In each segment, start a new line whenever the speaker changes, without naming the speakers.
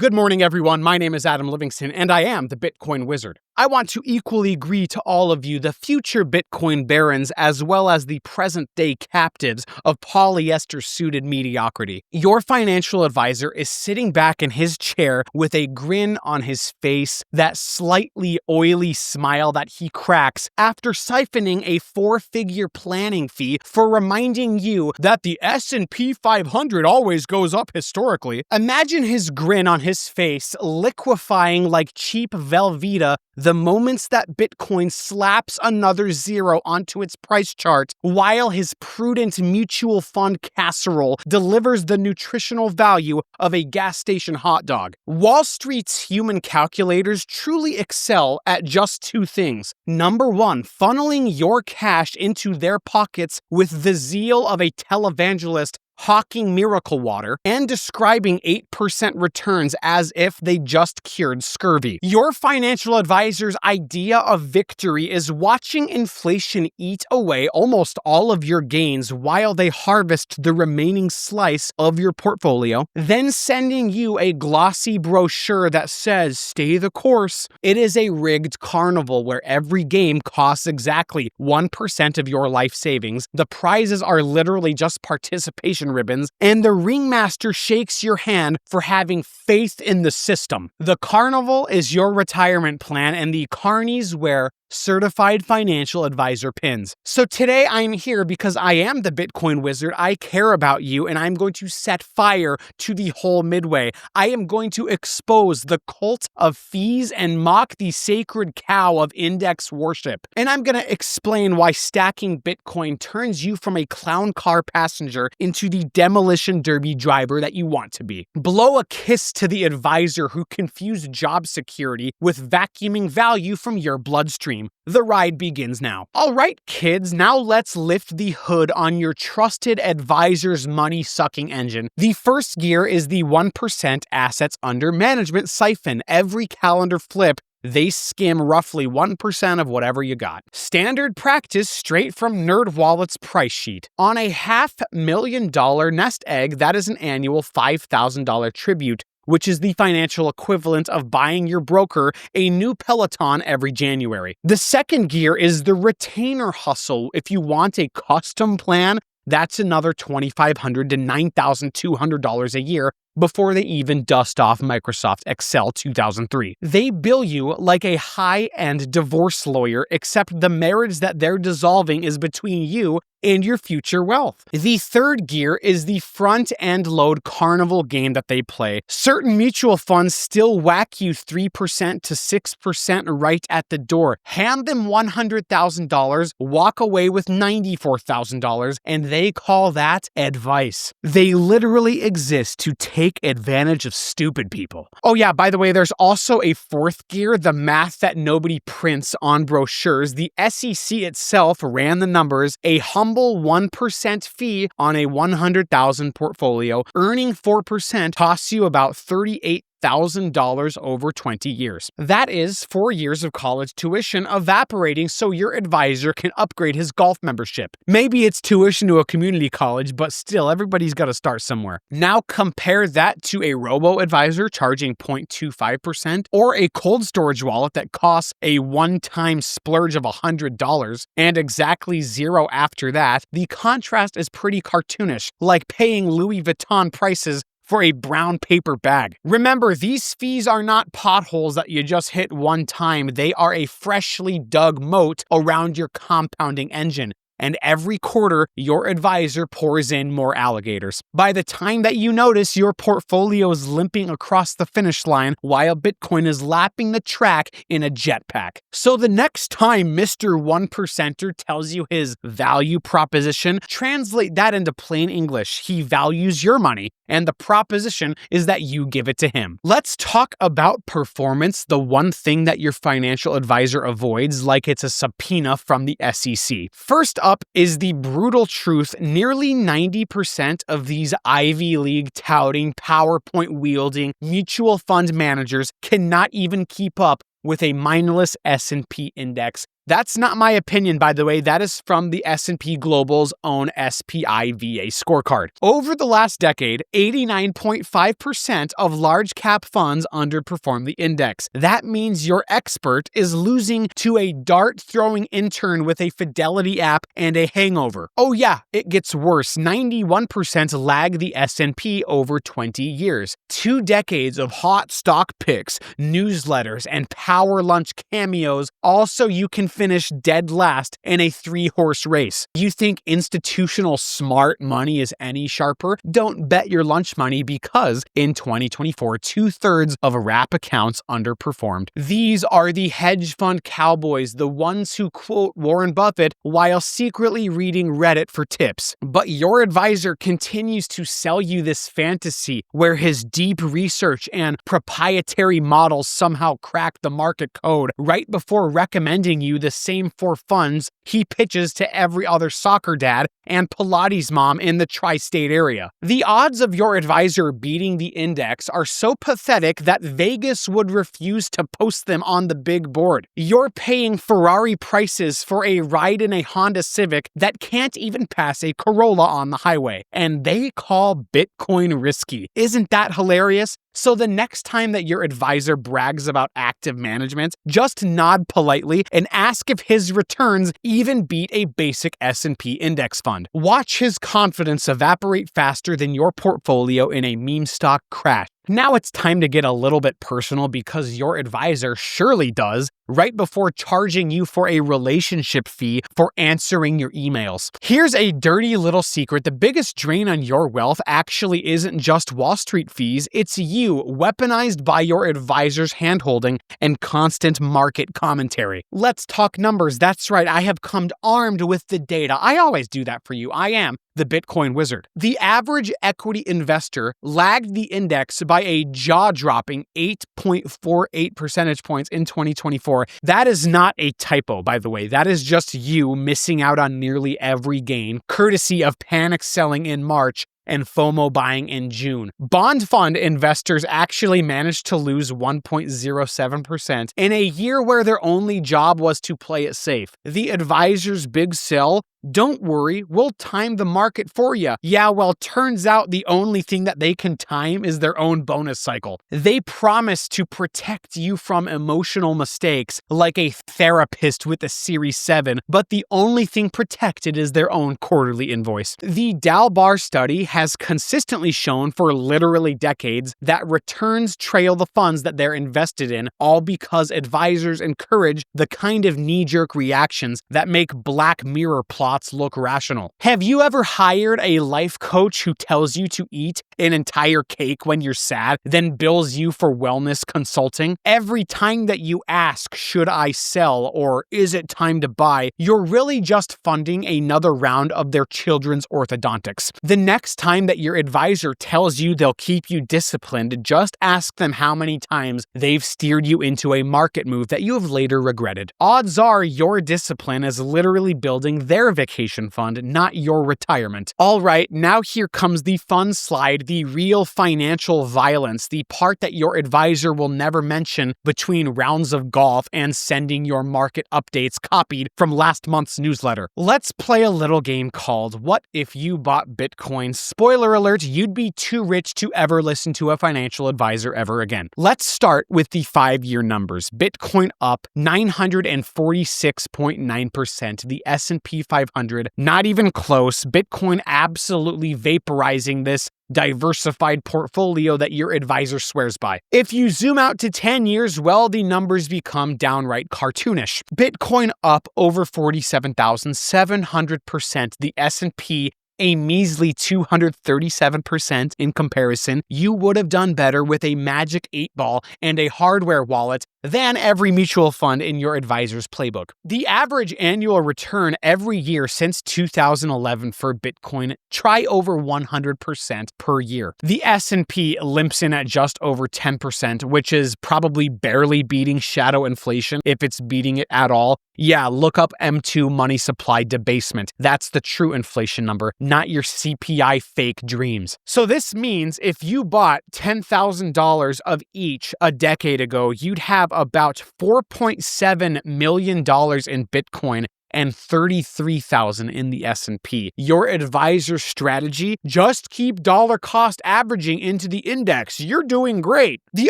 Good morning, everyone. My name is Adam Livingston, and I am the Bitcoin Wizard. I want to equally greet to all of you, the future Bitcoin barons, as well as the present-day captives of polyester-suited mediocrity. Your financial advisor is sitting back in his chair with a grin on his face, that slightly oily smile that he cracks after siphoning a four-figure planning fee for reminding you that the S&P 500 always goes up historically. Imagine his grin on his face liquefying like cheap Velveeta the moments that Bitcoin slaps another zero onto its price chart, while his prudent mutual fund casserole delivers the nutritional value of a gas station hot dog. Wall Street's human calculators truly excel at just two things. Number one, funneling your cash into their pockets with the zeal of a televangelist hawking miracle water and describing 8% returns as if they just cured scurvy. Your financial advisor's idea of victory is watching inflation eat away almost all of your gains while they harvest the remaining slice of your portfolio, then sending you a glossy brochure that says, "Stay the course." It is a rigged carnival where every game costs exactly 1% of your life savings. The prizes are literally just participation ribbons, and the ringmaster shakes your hand for having faith in the system. The carnival is your retirement plan, and the carnies wear certified financial advisor pins. So today I'm here because I am the Bitcoin Wizard. I care about you, and I'm going to set fire to the whole Midway. I am going to expose the cult of fees and mock the sacred cow of index worship. And I'm going to explain why stacking Bitcoin turns you from a clown car passenger into the demolition derby driver that you want to be. Blow a kiss to the advisor who confused job security with vacuuming value from your bloodstream. The ride begins now. All right, kids, now let's lift the hood on your trusted advisor's money-sucking engine. The first gear is the 1% assets under management siphon. Every calendar flip, they skim roughly 1% of whatever you got. Standard practice straight from NerdWallet's price sheet. On a $500,000 nest egg, that is an annual $5,000 tribute, which is the financial equivalent of buying your broker a new Peloton every January. The second gear is the retainer hustle. If you want a custom plan, that's another $2,500 to $9,200 a year before they even dust off Microsoft Excel 2003. They bill you like a high-end divorce lawyer, except the marriage that they're dissolving is between you and your future wealth. The third gear is the front-end load carnival game that they play. Certain mutual funds still whack you 3% to 6% right at the door. Hand them $100,000, walk away with $94,000, and they call that advice. They literally exist to take advantage of stupid people. Oh yeah, by the way, there's also a fourth gear, the math that nobody prints on brochures. The SEC itself ran the numbers. A humble 1% fee on a $100,000 portfolio, earning 4% costs you about $38,000 over 20 years. That is 4 years of college tuition evaporating so your advisor can upgrade his golf membership. Maybe it's tuition to a community college, but still, everybody's got to start somewhere. Now compare that to a robo-advisor charging 0.25% or a cold storage wallet that costs a one-time splurge of $100 and exactly zero after that. The contrast is pretty cartoonish, like paying Louis Vuitton prices for a brown paper bag. Remember, these fees are not potholes that you just hit one time. They are a freshly dug moat around your compounding engine. And every quarter, your advisor pours in more alligators. By the time that you notice, your portfolio is limping across the finish line while Bitcoin is lapping the track in a jetpack. So the next time Mr. 1%er tells you his value proposition, translate that into plain English. He values your money, and the proposition is that you give it to him. Let's talk about performance, the one thing that your financial advisor avoids like it's a subpoena from the SEC. First up is the brutal truth. Nearly 90% of these Ivy League touting, PowerPoint wielding mutual fund managers cannot even keep up with a mindless S&P index That's not my opinion, by the way. That is from the S&P Global's own SPIVA scorecard. Over the last decade, 89.5% of large cap funds underperform the index. That means your expert is losing to a dart-throwing intern with a Fidelity app and a hangover. Oh yeah, it gets worse. 91% lag the S&P over 20 years. 2 decades of hot stock picks, newsletters, and power lunch cameos, also you can finish dead last in a 3-horse race. You think institutional smart money is any sharper? Don't bet your lunch money, because in 2024, 2/3 of wrap accounts underperformed. These are the hedge fund cowboys, the ones who quote Warren Buffett while secretly reading Reddit for tips. But your advisor continues to sell you this fantasy where his deep research and proprietary models somehow crack the market code right before recommending you the same 4 funds he pitches to every other soccer dad and Pilates mom in the tri-state area. The odds of your advisor beating the index are so pathetic that Vegas would refuse to post them on the big board. You're paying Ferrari prices for a ride in a Honda Civic that can't even pass a Corolla on the highway, and they call Bitcoin risky. Isn't that hilarious? So the next time that your advisor brags about active management, just nod politely and ask if his returns even beat a basic S&P index fund. Watch his confidence evaporate faster than your portfolio in a meme stock crash. Now it's time to get a little bit personal, because your advisor surely does, right before charging you for a relationship fee for answering your emails. Here's a dirty little secret. The biggest drain on your wealth actually isn't just Wall Street fees, it's you, weaponized by your advisor's handholding and constant market commentary. Let's talk numbers. That's right, I have come armed with the data. I always do that for you. I am the Bitcoin wizard. The average equity investor lagged the index by a jaw-dropping 8.48 percentage points in 2024. That is not a typo, by the way. That is just you missing out on nearly every gain, courtesy of panic selling in March and FOMO buying in June. Bond fund investors actually managed to lose 1.07% in a year where their only job was to play it safe. The advisor's big sell: don't worry, we'll time the market for you. Yeah, well, turns out the only thing that they can time is their own bonus cycle. They promise to protect you from emotional mistakes like a therapist with a Series 7, but the only thing protected is their own quarterly invoice. The Dalbar study has consistently shown for literally decades that returns trail the funds that they're invested in, all because advisors encourage the kind of knee-jerk reactions that make Black Mirror plots look rational. Have you ever hired a life coach who tells you to eat an entire cake when you're sad, then bills you for wellness consulting? Every time that you ask, should I sell, or is it time to buy, you're really just funding another round of their children's orthodontics. The next time that your advisor tells you they'll keep you disciplined, just ask them how many times they've steered you into a market move that you have later regretted. Odds are your discipline is literally building their vacation fund, not your retirement. All right, now here comes the fun slide, the real financial violence, the part that your advisor will never mention between rounds of golf and sending your market updates copied from last month's newsletter. Let's play a little game called What If You Bought Bitcoin? Spoiler alert, you'd be too rich to ever listen to a financial advisor ever again. Let's start with the 5-year numbers. Bitcoin up 946.9%. The S&P 500, not even close. Bitcoin absolutely vaporizing this diversified portfolio that your advisor swears by. If you zoom out to 10 years, well, the numbers become downright cartoonish. Bitcoin up over 47,700%. The S&P a measly 237% in comparison. You would have done better with a magic 8-ball and a hardware wallet than every mutual fund in your advisor's playbook. The average annual return every year since 2011 for Bitcoin, try over 100% per year. The S&P limps in at just over 10%, which is probably barely beating shadow inflation, if it's beating it at all. Yeah, look up M2 money supply debasement. That's the true inflation number, not your CPI fake dreams. So this means if you bought $10,000 of each a decade ago, you'd have about $4.7 million in Bitcoin and 33,000 in the S&P. Your advisor's strategy, just keep dollar cost averaging into the index. You're doing great. The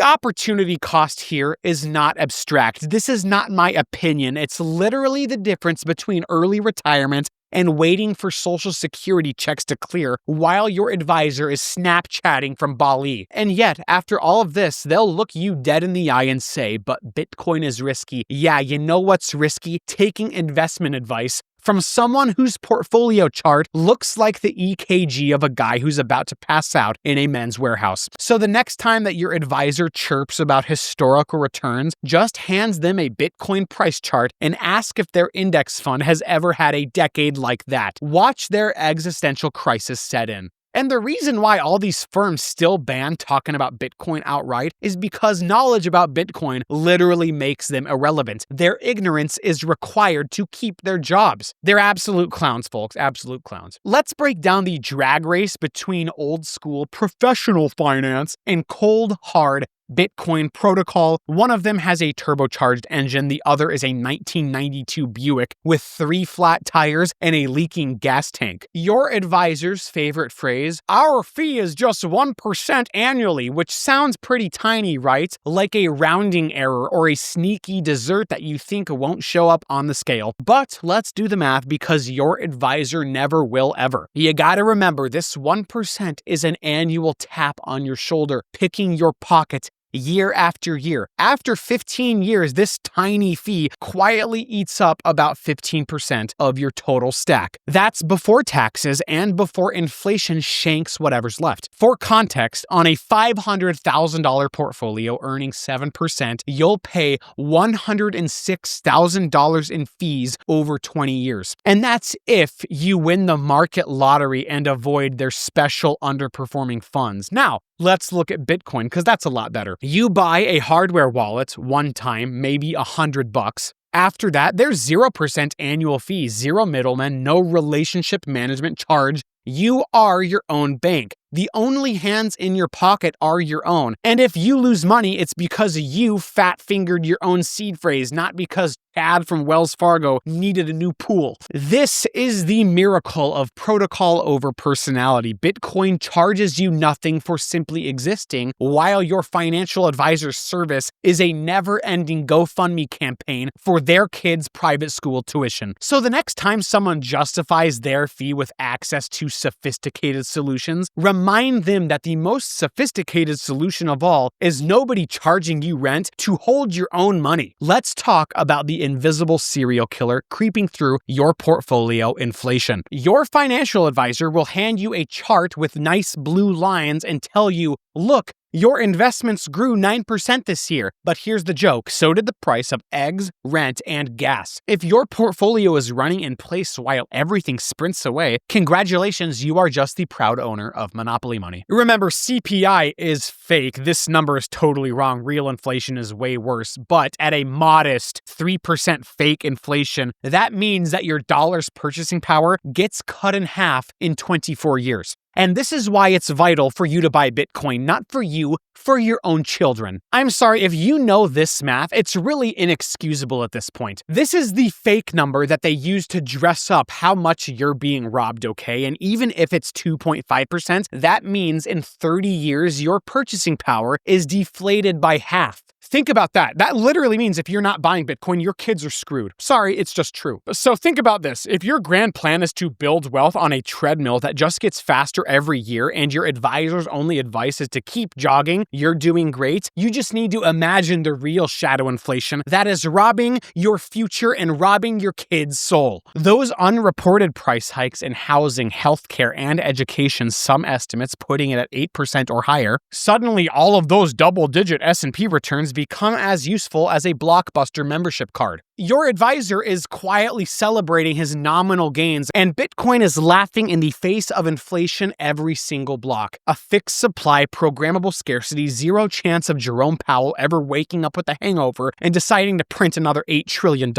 opportunity cost here is not abstract. This is not my opinion. It's literally the difference between early retirement and waiting for Social Security checks to clear while your advisor is Snapchatting from Bali. And yet, after all of this, they'll look you dead in the eye and say, but Bitcoin is risky. Yeah, you know what's risky? Taking investment advice from someone whose portfolio chart looks like the EKG of a guy who's about to pass out in a Men's Warehouse. So the next time that your advisor chirps about historical returns, just hands them a Bitcoin price chart and ask if their index fund has ever had a decade like that. Watch their existential crisis set in. And the reason why all these firms still ban talking about Bitcoin outright is because knowledge about Bitcoin literally makes them irrelevant. Their ignorance is required to keep their jobs. They're absolute clowns, folks, absolute clowns. Let's break down the drag race between old school professional finance and cold, hard Bitcoin protocol. One of them has a turbocharged engine, the other is a 1992 Buick with 3 flat tires and a leaking gas tank. Your advisor's favorite phrase, our fee is just 1% annually, which sounds pretty tiny, right? Like a rounding error or a sneaky dessert that you think won't show up on the scale. But let's do the math because your advisor never will ever. You gotta remember, this 1% is an annual tap on your shoulder, picking your pocket year after year. After 15 years, this tiny fee quietly eats up about 15% of your total stack. That's before taxes and before inflation shanks whatever's left. For context, on a $500,000 portfolio earning 7%, you'll pay $106,000 in fees over 20 years. And that's if you win the market lottery and avoid their special underperforming funds. Now, let's look at Bitcoin, because that's a lot better. You buy a hardware wallet one time, maybe $100. After that, there's 0% annual fees, 0 middlemen, no relationship management charge. You are your own bank. The only hands in your pocket are your own. And if you lose money, it's because you fat-fingered your own seed phrase, not because Chad from Wells Fargo needed a new pool. This is the miracle of protocol over personality. Bitcoin charges you nothing for simply existing, while your financial advisor's service is a never-ending GoFundMe campaign for their kids' private school tuition. So the next time someone justifies their fee with access to sophisticated solutions, remind them that the most sophisticated solution of all is nobody charging you rent to hold your own money. Let's talk about the invisible serial killer creeping through your portfolio, inflation. Your financial advisor will hand you a chart with nice blue lines and tell you, look, your investments grew 9% this year, but here's the joke, so did the price of eggs, rent, and gas. If your portfolio is running in place while everything sprints away, congratulations, you are just the proud owner of monopoly money. Remember, CPI is fake. This number is totally wrong. Real inflation is way worse, but at a modest 3% fake inflation, that means that your dollar's purchasing power gets cut in half in 24 years. And this is why it's vital for you to buy Bitcoin, not for you, for your own children. I'm sorry, if you know this math, it's really inexcusable at this point. This is the fake number that they use to dress up how much you're being robbed, okay? And even if it's 2.5%, that means in 30 years, your purchasing power is deflated by half. Think about that. That literally means if you're not buying Bitcoin, your kids are screwed. Sorry, it's just true. So think about this. If your grand plan is to build wealth on a treadmill that just gets faster every year and your advisor's only advice is to keep jogging, you're doing great. You just need to imagine the real shadow inflation that is robbing your future and robbing your kids' soul. Those unreported price hikes in housing, healthcare, and education, some estimates putting it at 8% or higher, suddenly all of those double-digit S&P returns become as useful as a Blockbuster membership card. Your advisor is quietly celebrating his nominal gains, and Bitcoin is laughing in the face of inflation every single block. A fixed supply, programmable scarcity, zero chance of Jerome Powell ever waking up with a hangover and deciding to print another $8 trillion.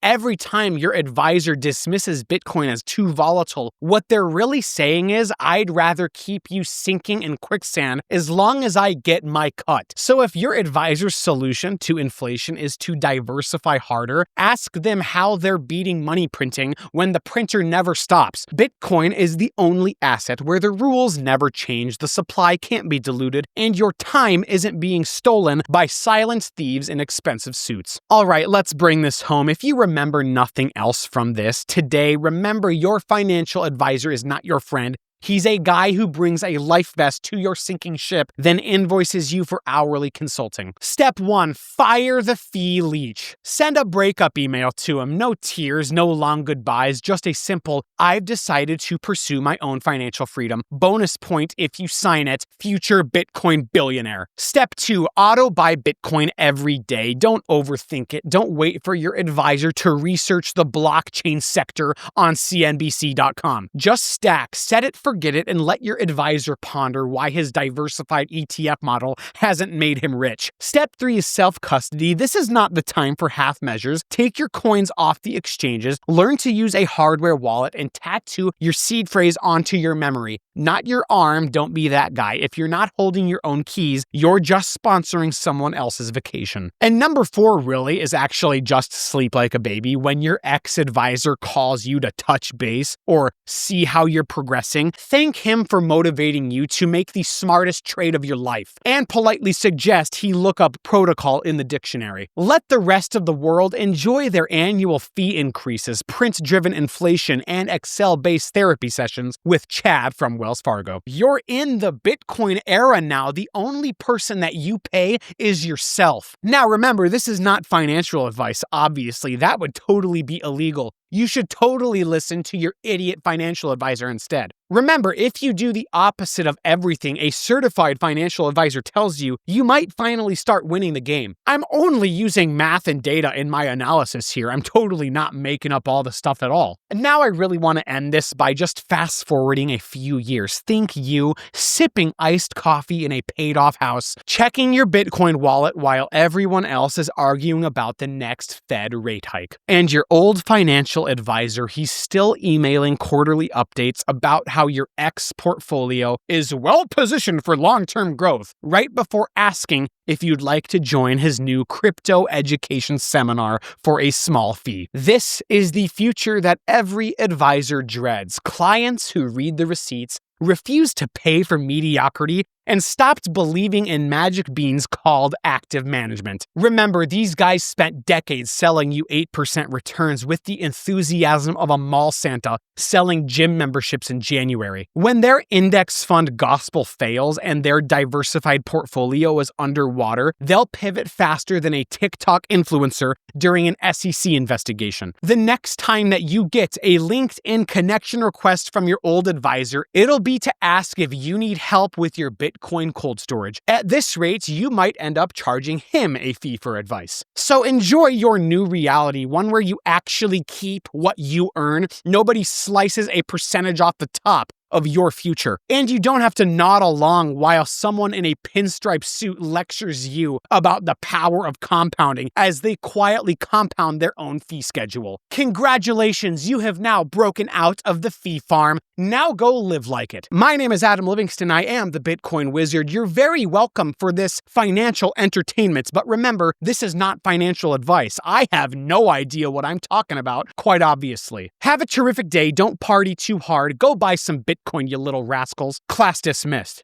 Every time your advisor dismisses Bitcoin as too volatile, what they're really saying is, I'd rather keep you sinking in quicksand as long as I get my cut. So if your advisor's solution to inflation is to diversify harder, ask them how they're beating money printing when the printer never stops. Bitcoin is the only asset where the rules never change, the supply can't be diluted, and your time isn't being stolen by silent thieves in expensive suits. Alright, let's bring this home. If you remember nothing else from this, today remember your financial advisor is not your friend. He's a guy who brings a life vest to your sinking ship, then invoices you for hourly consulting. Step 1. Fire the fee leech. Send a breakup email to him. No tears, no long goodbyes, just a simple, I've decided to pursue my own financial freedom. Bonus point if you sign it, future Bitcoin billionaire. Step 2. Auto buy Bitcoin every day. Don't overthink it. Don't wait for your advisor to research the blockchain sector on CNBC.com. Just stack, set it, forget it, and let your advisor ponder why his diversified ETF model hasn't made him rich. Step 3 is self-custody. This is not the time for half measures. Take your coins off the exchanges, learn to use a hardware wallet, and tattoo your seed phrase onto your memory. Not your arm, don't be that guy. If you're not holding your own keys, you're just sponsoring someone else's vacation. And number 4 really is actually just sleep like a baby. When your ex-advisor calls you to touch base or see how you're progressing, thank him for motivating you to make the smartest trade of your life, and politely suggest he look up protocol in the dictionary. Let the rest of the world enjoy their annual fee increases, print-driven inflation, and Excel-based therapy sessions with Chad from Wells Fargo. You're in the Bitcoin era now. The only person that you pay is yourself. Now remember, this is not financial advice, obviously. That would totally be illegal. You should totally listen to your idiot financial advisor instead. Remember, if you do the opposite of everything a certified financial advisor tells you, you might finally start winning the game. I'm only using math and data in my analysis here. I'm totally not making up all the stuff at all. And now I really want to end this by just fast forwarding a few years. Think you sipping iced coffee in a paid-off house, checking your Bitcoin wallet while everyone else is arguing about the next Fed rate hike. And your old financial advisor, he's still emailing quarterly updates about how your X portfolio is well positioned for long-term growth, right before asking if you'd like to join his new crypto education seminar for a small fee. This is the future that every advisor dreads. Clients who read the receipts, refuse to pay for mediocrity, and stopped believing in magic beans called active management. Remember, these guys spent decades selling you 8% returns with the enthusiasm of a mall Santa selling gym memberships in January. When their index fund gospel fails and their diversified portfolio is underwater, they'll pivot faster than a TikTok influencer during an SEC investigation. The next time that you get a LinkedIn connection request from your old advisor, it'll be to ask if you need help with your Bitcoin cold storage. At this rate, you might end up charging him a fee for advice. So enjoy your new reality, one where you actually keep what you earn. Nobody slices a percentage off the top of your future. And you don't have to nod along while someone in a pinstripe suit lectures you about the power of compounding as they quietly compound their own fee schedule. Congratulations, you have now broken out of the fee farm. Now go live like it. My name is Adam Livingston. I am the Bitcoin Wizard. You're very welcome for this financial entertainment, but remember, this is not financial advice. I have no idea what I'm talking about, quite obviously. Have a terrific day. Don't party too hard. Go buy some Bitcoin, you little rascals. Class dismissed.